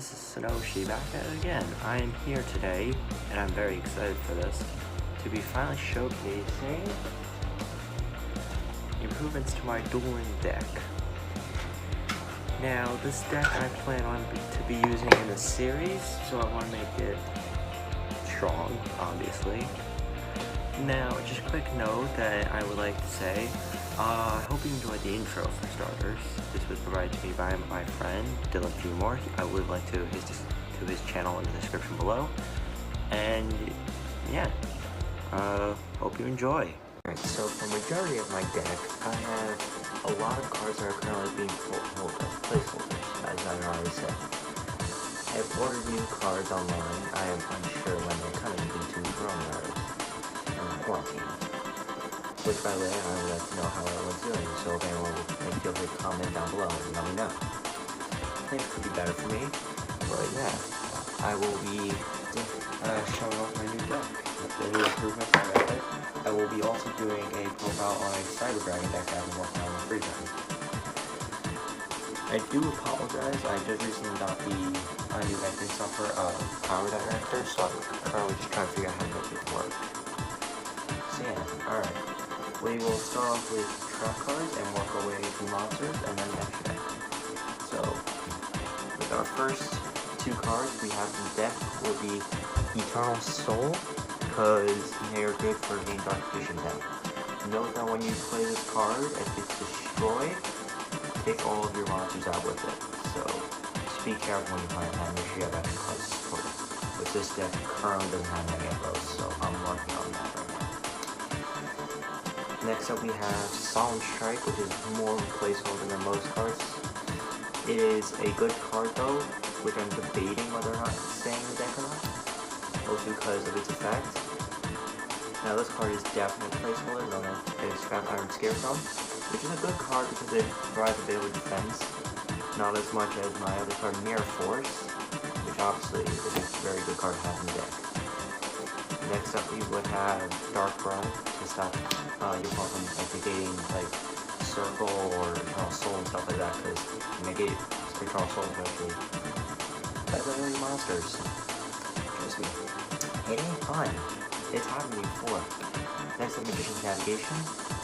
this is Sonoshi back at it again. I am here today, and I'm very excited for this, to be finally showcasing improvements to my Dueling deck. Now, this deck I plan on to be using in this series, so I want to make it strong, obviously. Now, just a quick note that I would like to say, I hope you enjoyed the intro for starters. This was provided to me by my friend, Dylan Few. I will link to his channel in the description below. And yeah, hope you enjoy. Alright, so for the majority of my deck, I have a lot of cards that are currently being pulled as placeholders, as I already said. I have ordered new cards online. I am unsure when they're coming due to coronavirus and quarantine. Which, by the way, I would like to know how everyone's doing, so if anyone would feel free to comment down below and let me know. Things could be better for me, but yeah, I will be showing off my new deck, the new improvements I made. I will be also doing a profile on a Cyber Dragon deck I've been working on in free time. I do apologize, I just recently got the new editing software, Power Director, so I'm currently just trying to figure out how to make it work. So yeah, alright. We will start off with trap cards and work our way to monsters and then next deck. So, with our first two cards we have in the deck will be Eternal Soul, because they are good for getting Dark Vision down. Note that when you play this card, if it's destroyed, take all of your monsters out with it. So, just be careful when you play that, make sure you have extra cards to support it. Which this deck currently doesn't have many of those, so I'm working on that right now. Next up we have Solemn Strike, which is more of a placeholder than most cards. It is a good card though, which I'm debating whether or not it's staying in the deck or not, mostly because of its effect. Now this card is definitely a placeholder, known as Scrap Iron Scarecrow, which is a good card because it provides a bit of a defense, not as much as my other card Mirror Force, which obviously is a very good card to have in the deck. Next up we would have Dark Bride to stop your opponent from negating like Circle or Eternal Soul and stuff like that, because negate Eternal Soul is actually better than any monsters. Trust me. It ain't fun. It's happened to me before. Next up, Magician's Navigation.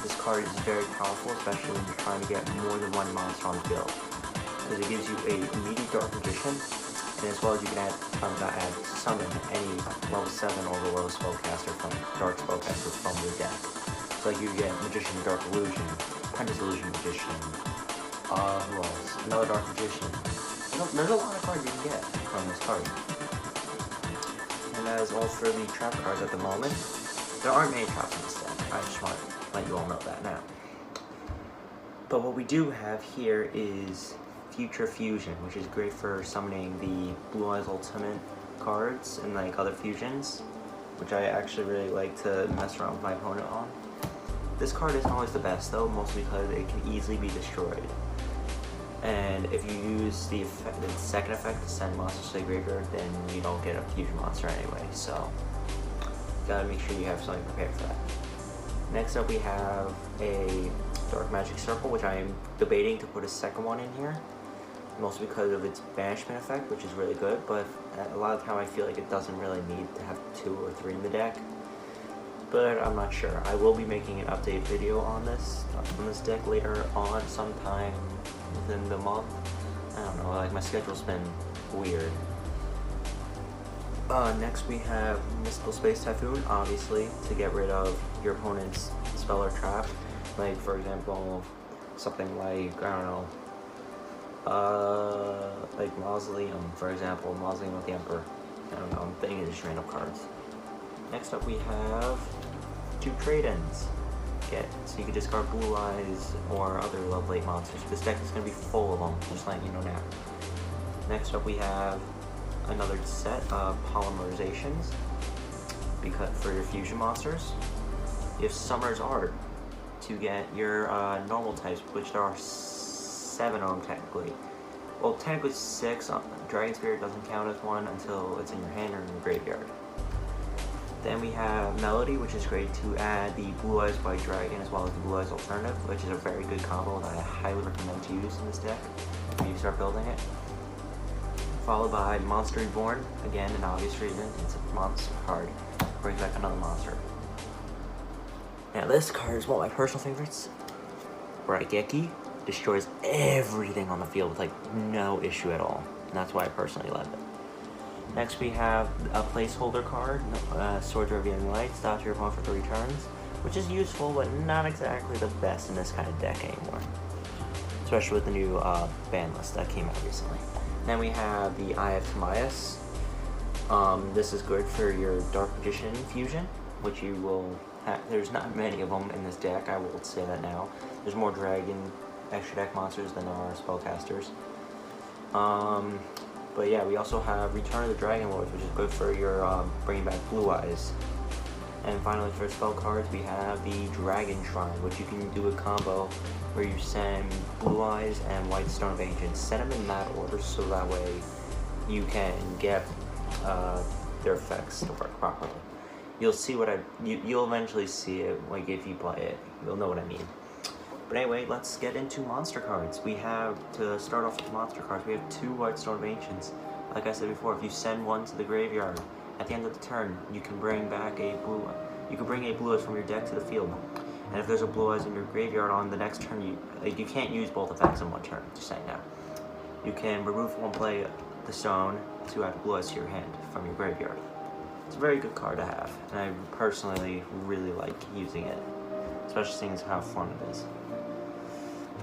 This card is very powerful, especially when you're trying to get more than one monster on the field, because it gives you a immediate Dark Magician, and as well as you can summon any level 7 or below spellcaster from Dark Spellcaster from your deck. So like you get Magician, Dark Illusion, Apprentice Illusion Magician, who else? Another Dark Magician. There's a lot of cards you can get from this card. And that is all for the trap cards at the moment. There aren't many traps in this deck. I just want to let you all know that now. But what we do have here is Future Fusion, which is great for summoning the Blue Eyes Ultimate cards and like other fusions, which I actually really like to mess around with my opponent on. This card isn't always the best though, mostly because it can easily be destroyed. And if you use the second effect to send monsters to the graveyard, then you don't get a fusion monster anyway, so you gotta make sure you have something prepared for that. Next up we have a Dark Magic Circle, which I am debating to put a second one in here, mostly because of its banishment effect, which is really good, but a lot of the time I feel like it doesn't really need to have 2 or 3 in the deck. But I'm not sure. I will be making an update video on this deck later on sometime within the month. I don't know, like my schedule's been weird. Next we have Mystical Space Typhoon, obviously, to get rid of your opponent's spell or trap. Like, for example, something like, I don't know, like Mausoleum, for example, Mausoleum with the Emperor. I don't know, I'm thinking of just random cards. Next up we have 2 trade-ins. So you can discard Blue Eyes or other level 8 monsters. This deck is going to be full of them, just letting you know now. Next up we have another set of Polymerizations for your fusion monsters. You have Summer's Art to get your normal types, which there are 7 of them technically. Well, technically 6. Dragon Spirit doesn't count as one until it's in your hand or in your graveyard. Then we have Melody, which is great to add the Blue Eyes White Dragon as well as the Blue Eyes Alternative, which is a very good combo that I highly recommend to use in this deck when you start building it. Followed by Monster Reborn, again an obvious reason, it's a monster card. Brings back another monster. Now this card is one of my personal favorites. Raigeki destroys everything on the field with like no issue at all. And that's why I personally love it. Next we have a placeholder card, Swords of Revealing Light, stops your opponent for 3 turns, which is useful but not exactly the best in this kind of deck anymore. Especially with the new ban list that came out recently. Then we have the Eye of Timaeus. This is good for your Dark Magician fusion, which you will have. There's not many of them in this deck, I will say that now. There's more dragon extra deck monsters than there are spellcasters. But yeah, we also have Return of the Dragon Lords, which is good for your bringing back Blue Eyes. And finally, for spell cards, we have the Dragon Shrine, which you can do a combo where you send Blue Eyes and White Stone of Ancients. Send them in that order so that way you can get their effects to work properly. You'll see what you'll eventually see it, like if you play it, you'll know what I mean. But anyway, let's get into monster cards. We have, to start off with monster cards, we have 2 White Stone of Ancients. Like I said before, if you send one to the graveyard, at the end of the turn, you can bring back a blue eyes from your deck to the field. And if there's a Blue Eyes in your graveyard on the next turn, you can't use both effects in one turn, just saying that. You can remove one, play the stone to add Blue Eyes to your hand from your graveyard. It's a very good card to have, and I personally really like using it, especially seeing as how fun it is.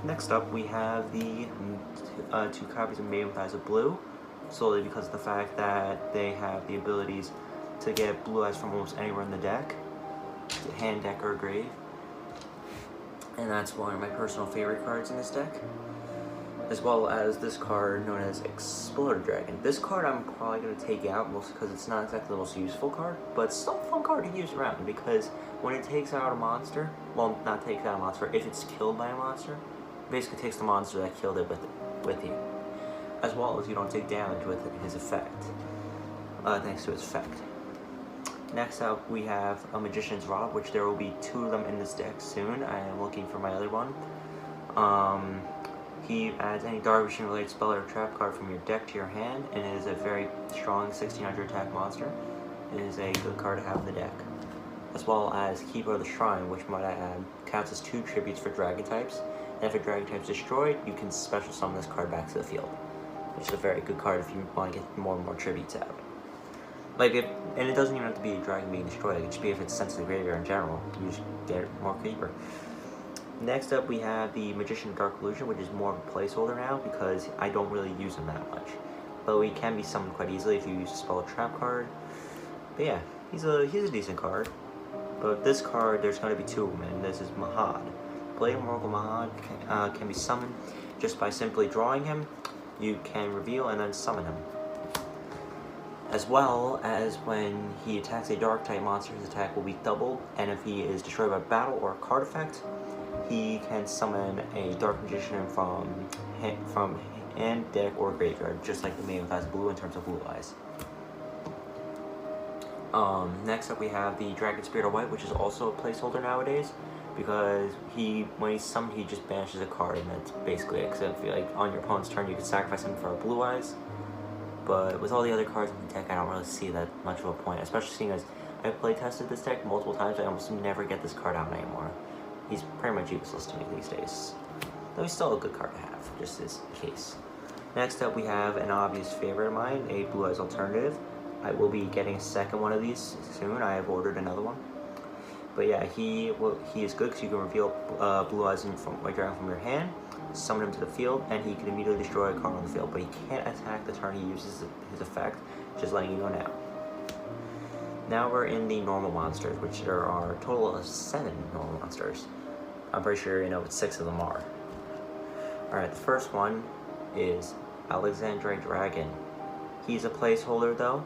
Next up, we have the 2 copies of Maiden with Eyes of Blue, solely because of the fact that they have the abilities to get Blue Eyes from almost anywhere in the deck, hand, deck, or grave. And that's one of my personal favorite cards in this deck. As well as this card known as Exploder Dragon. This card I'm probably going to take out, mostly because it's not exactly the most useful card, but it's still a fun card to use around, because when it takes out a monster, well, not takes out a monster, if it's killed by a monster, it basically takes the monster that killed it with you. As well as you don't take damage with his effect, thanks to his effect. Next up, we have a Magician's Rod, which there will be 2 of them in this deck soon. I am looking for my other one. He adds any Dark Magician related spell or trap card from your deck to your hand, and it is a very strong 1600 attack monster. It is a good card to have in the deck. As well as Keeper of the Shrine, which might I add, counts as 2 tributes for dragon types. And if a dragon type is destroyed, you can special summon this card back to the field, which is a very good card if you want to get more and more tributes out. And it doesn't even have to be a dragon being destroyed, it can just be if it's sent to the graveyard in general, you just get more Keeper. Next up, we have the Magician of Dark Illusion, which is more of a placeholder now because I don't really use him that much. But he can be summoned quite easily if you use a spell or trap card. But yeah, he's a decent card. But this card, there's going to be 2 of them, and this is Mahad. Blade of Oracle Mahad can be summoned just by simply drawing him. You can reveal and then summon him. As well as when he attacks a dark type monster, his attack will be doubled, and if he is destroyed by battle or a card effect, he can summon a Dark Magician from hand, deck, or graveyard, just like the Maiden with Eyes Blue in terms of Blue Eyes. Next up, we have the Dragon Spirit of White, which is also a placeholder nowadays, because when he's summoned, he just banishes a card, and that's basically it. Except like on your opponent's turn, you can sacrifice him for a Blue Eyes. But with all the other cards in the deck, I don't really see that much of a point, especially seeing as I've play tested this deck multiple times. I almost never get this card out anymore. He's pretty much useless to me these days. Though he's still a good card to have, just as a case. Next up, we have an obvious favorite of mine, a Blue Eyes alternative. I will be getting a second one of these soon. I have ordered another one. But yeah, he is good because you can reveal Blue Eyes from White Dragon from your hand, summon him to the field, and he can immediately destroy a card on the field. But he can't attack the turn he uses his effect, just letting you know now. Now we're in the normal monsters, which there are a total of 7 normal monsters. I'm pretty sure you know what 6 of them are. Alright, the first one is Ascendant Dragon. He's a placeholder though,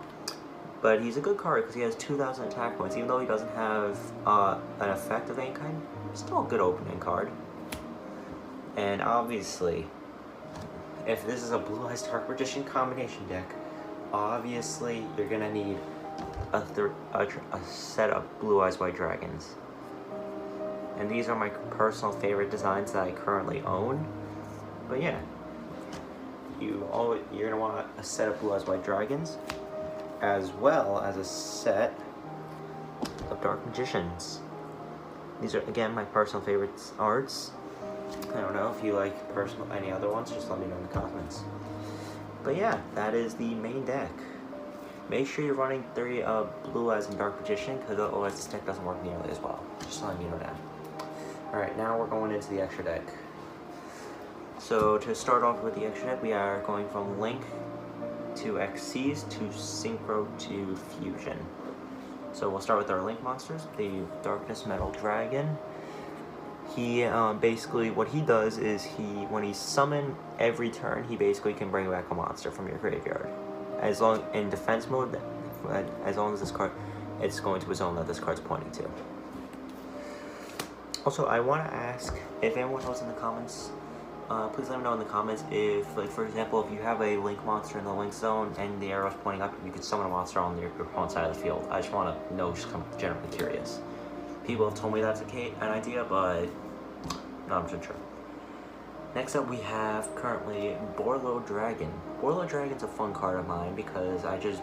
but he's a good card because he has 2,000 attack points. Even though he doesn't have an effect of any kind, it's still a good opening card. And obviously, if this is a Blue Eyes Dark Magician combination deck, obviously you're gonna need a set of Blue Eyes White Dragons. And these are my personal favorite designs that I currently own. But yeah, you're gonna want a set of Blue Eyes White Dragons, as well as a set of Dark Magicians. These are again my personal favorites arts. I don't know if you like any other ones, just let me know in the comments. But yeah, that is the main deck. Make sure you're running 3 Blue Eyes and Dark Magician, because otherwise this deck doesn't work nearly as well. Just letting you know that. Alright, now we're going into the extra deck. So to start off with the extra deck, we are going from Link to Xyz to Synchro to Fusion. So we'll start with our Link monsters, the Darkness Metal Dragon. He basically, what he does is when he's summoned every turn, he basically can bring back a monster from your graveyard. As long in defense mode, as long as this card, it's going to a zone that this card's pointing to. Also, I want to ask if anyone knows in the comments, please let me know in the comments if, like, for example, if you have a Link monster in the Link zone and the arrow's pointing up, you could summon a monster on your opponent's side of the field. I just want to know, just kind of generally curious. People have told me that's an idea, but not sure. Next up, we have currently Borlo Dragon. Borlo Dragon's a fun card of mine because I just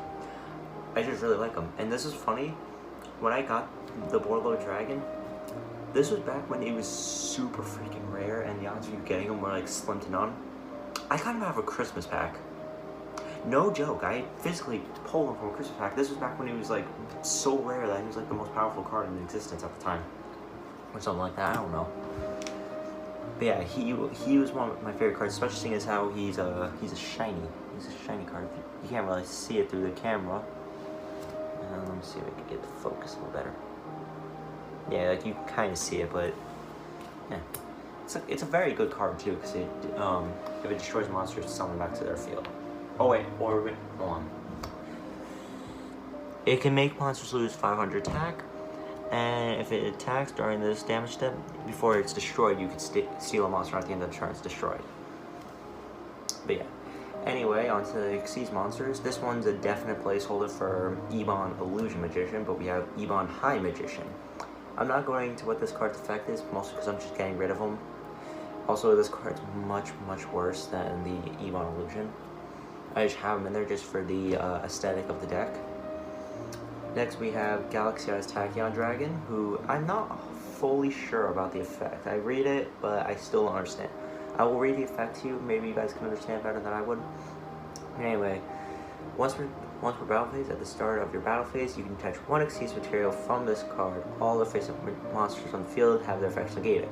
really like him. And this is funny, when I got the Borlo Dragon, this was back when he was super freaking rare and the odds of you getting him were like slim to none. I got him out of a Christmas pack. No joke, I physically pulled him from a Christmas pack. This was back when he was like so rare that he was like the most powerful card in existence at the time. Or something like that, I don't know. But yeah, he was one of my favorite cards, especially seeing as how he's a shiny card. You can't really see it through the camera. Let me see if I can get the focus a little better. Yeah, like you kind of see it, but yeah, it's a very good card too, because if it destroys monsters, summon back to their field. Oh wait, hold on. It can make monsters lose 500 attack, and if it attacks during this damage step, before it's destroyed, you can steal a monster at the end of the turn it's destroyed. But yeah. Anyway, on to the Xyz monsters. This one's a definite placeholder for Ebon Illusion Magician, but we have Ebon High Magician. I'm not going into what this card's effect is, mostly because I'm just getting rid of them. Also, this card's much, much worse than the Ebon Illusion. I just have them in there just for the aesthetic of the deck. Next, we have Galaxy-Eyes Tachyon Dragon, who I'm not fully sure about the effect. I read it, but I still don't understand. I will read the effect to you. Maybe you guys can understand better than I would. Anyway, once per battle phase, at the start of your battle phase, you can attach 1 Xyz material from this card. All the face-up monsters on the field have their effects negated.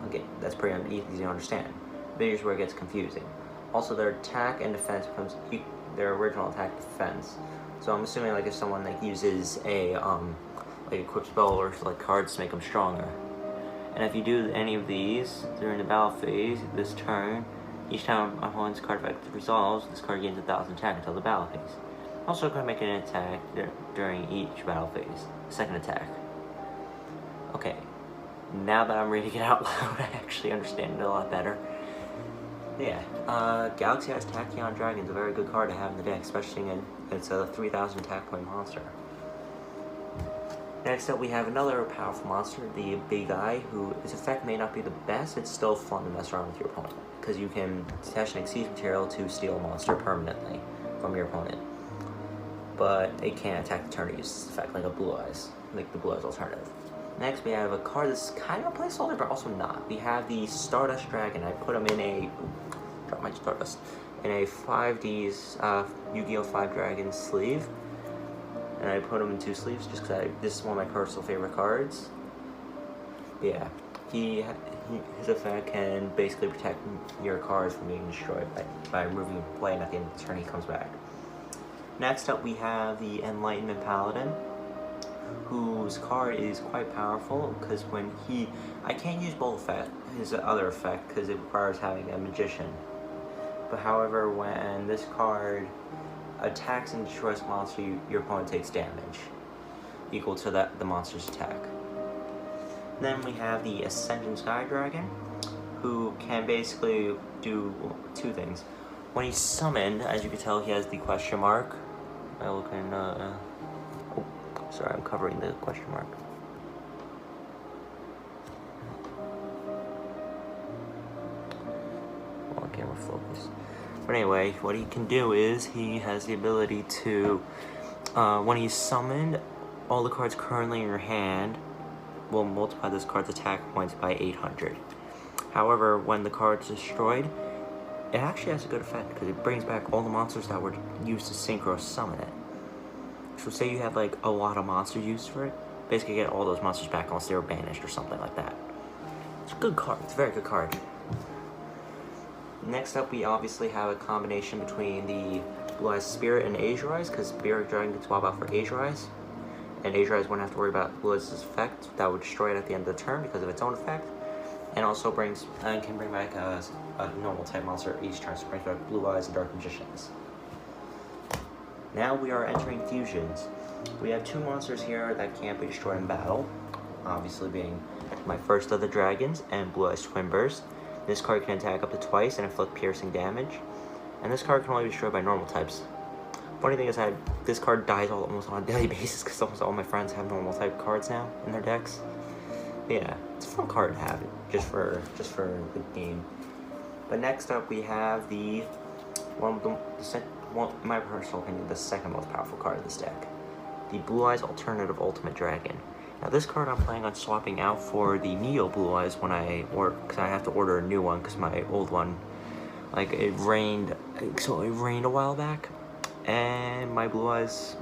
Okay, that's pretty easy to understand. But here's where it gets confusing. Also, their attack and defense becomes their original attack defense. So I'm assuming like if someone like uses a like a quick spell or like cards to make them stronger. And if you do any of these during the battle phase this turn, each time an opponent's card effect resolves, this card gains 1,000 attack until the battle phase. Also, going to make an attack during each battle phase. Second attack. Okay, now that I'm reading it out loud, I actually understand it a lot better. Yeah, Galaxy-Eyes Tachyon Dragon is a very good card to have in the deck, especially in it's a 3,000 attack point monster. Next up, we have another powerful monster, the Big Eye, who its effect may not be the best. It's still fun to mess around with your opponent, because you can attach an Xyz material to steal a monster permanently from your opponent. But it can't attack the turn to use this effect, like a Blue Eyes, like the Blue Eyes alternative. Next, we have a card that's kind of a placeholder, but also not. We have the Stardust Dragon. I put him in a, drop my Stardust, in a 5D's Yu-Gi-Oh! 5 Dragon sleeve. And I put him in 2 sleeves just because this is one of my personal favorite cards. But yeah, his effect can basically protect your cards from being destroyed by removing your play, and at the end of the turn he comes back. Next up, we have the Enlightenment Paladin, whose card is quite powerful because when I can't use both his other effect because it requires having a magician. But however, when this card attacks and destroys a monster, your opponent takes damage equal to the monster's attack. Then we have the Ascendant Sky Dragon, who can basically do 2 things. When he's summoned, as you can tell, he has the question mark. I look in, oh, sorry, I'm covering the question mark. Well, camera focus. But anyway, what he can do is he has the ability to, when he's summoned, all the cards currently in your hand will multiply this card's attack points by 800. However, when the card's destroyed, it actually has a good effect because it brings back all the monsters that were used to synchro summon it. So say you have like a lot of monsters used for it, basically get all those monsters back unless they were banished or something like that. It's a good card. It's a very good card. Next up, we obviously have a combination between the Blue Eyes Spirit and Azure Eyes, because Spirit Dragon can swap out for Azure Eyes, and Azure Eyes wouldn't have to worry about Blue Eyes' effect that would destroy it at the end of the turn because of its own effect, and also can bring back a normal type monster each turn, so brings back Blue Eyes and Dark Magicians. Now we are entering fusions. We have two monsters here that can't be destroyed in battle, obviously being my First of the Dragons and Blue Eyes Twin Burst. This card can attack up to twice and inflict piercing damage, and this card can only be destroyed by normal types. Funny thing is that this card dies almost on a daily basis because almost all my friends have normal type cards now in their decks. But yeah, it's a fun card to have, just for the game. But next up we have the my personal opinion, the second most powerful card in this deck, the Blue Eyes Alternative Ultimate Dragon. Now this card I'm planning on swapping out for the Neo Blue Eyes when because I have to order a new one because my old one, like it rained a while back, and my Blue Eyes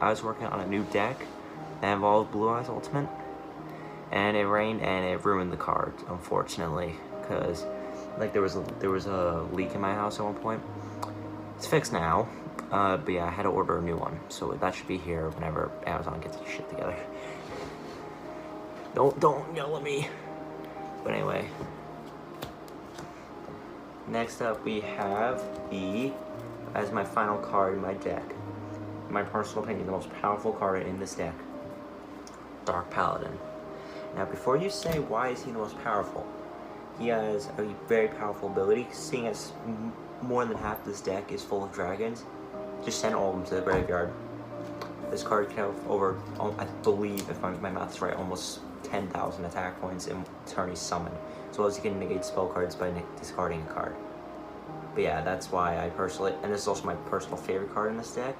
I was working on a new deck that involved Blue Eyes Ultimate, and it rained and it ruined the card, unfortunately, because like there was a leak in my house at one point. It's fixed now, but yeah, I had to order a new one, so that should be here whenever Amazon gets its shit together. Don't yell at me. But anyway, next up we have as my final card in my deck, in my personal opinion, the most powerful card in this deck, Dark Paladin. Now before you say why is he the most powerful, he has a very powerful ability. Seeing as more than half this deck is full of dragons, just send all of them to the graveyard. This card can have over, I believe, if my math is right, almost 10,000 attack points in turn he's summoned, as well as you can negate spell cards by discarding a card. But yeah, that's why I personally, and this is also my personal favorite card in this deck,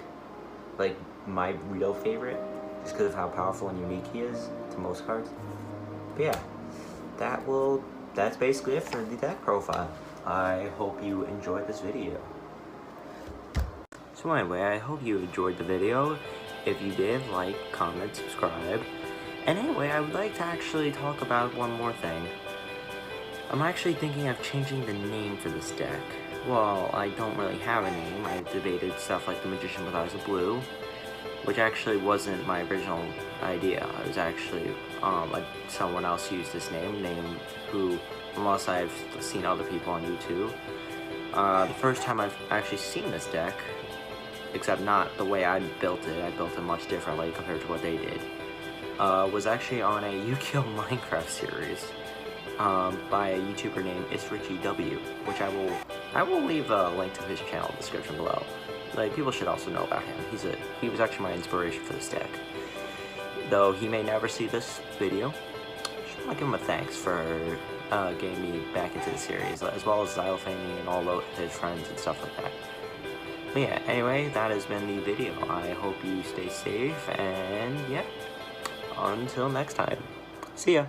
like my real favorite, just because of how powerful and unique he is to most cards. But yeah, that's basically it for the deck profile. I hope you enjoyed this video. So anyway, I hope you enjoyed the video. If you did, like, comment, subscribe. And anyway, I would like to actually talk about one more thing. I'm actually thinking of changing the name for this deck. Well, I don't really have a name. I debated stuff like the Magician with Eyes of Blue, which actually wasn't my original idea. I was actually, someone else used this name who, unless I've seen other people on YouTube. The first time I've actually seen this deck, except not the way I built it much differently compared to what they did, was actually on a Yugioh Minecraft series by a YouTuber named IsRichieW, which I will leave a link to his channel in the description below. Like, people should also know about him. He was actually my inspiration for this deck. Though he may never see this video, I should give him a thanks for getting me back into the series, as well as Xylophane and all his friends and stuff like that. But yeah, anyway, that has been the video. I hope you stay safe, and yeah, until next time, see ya.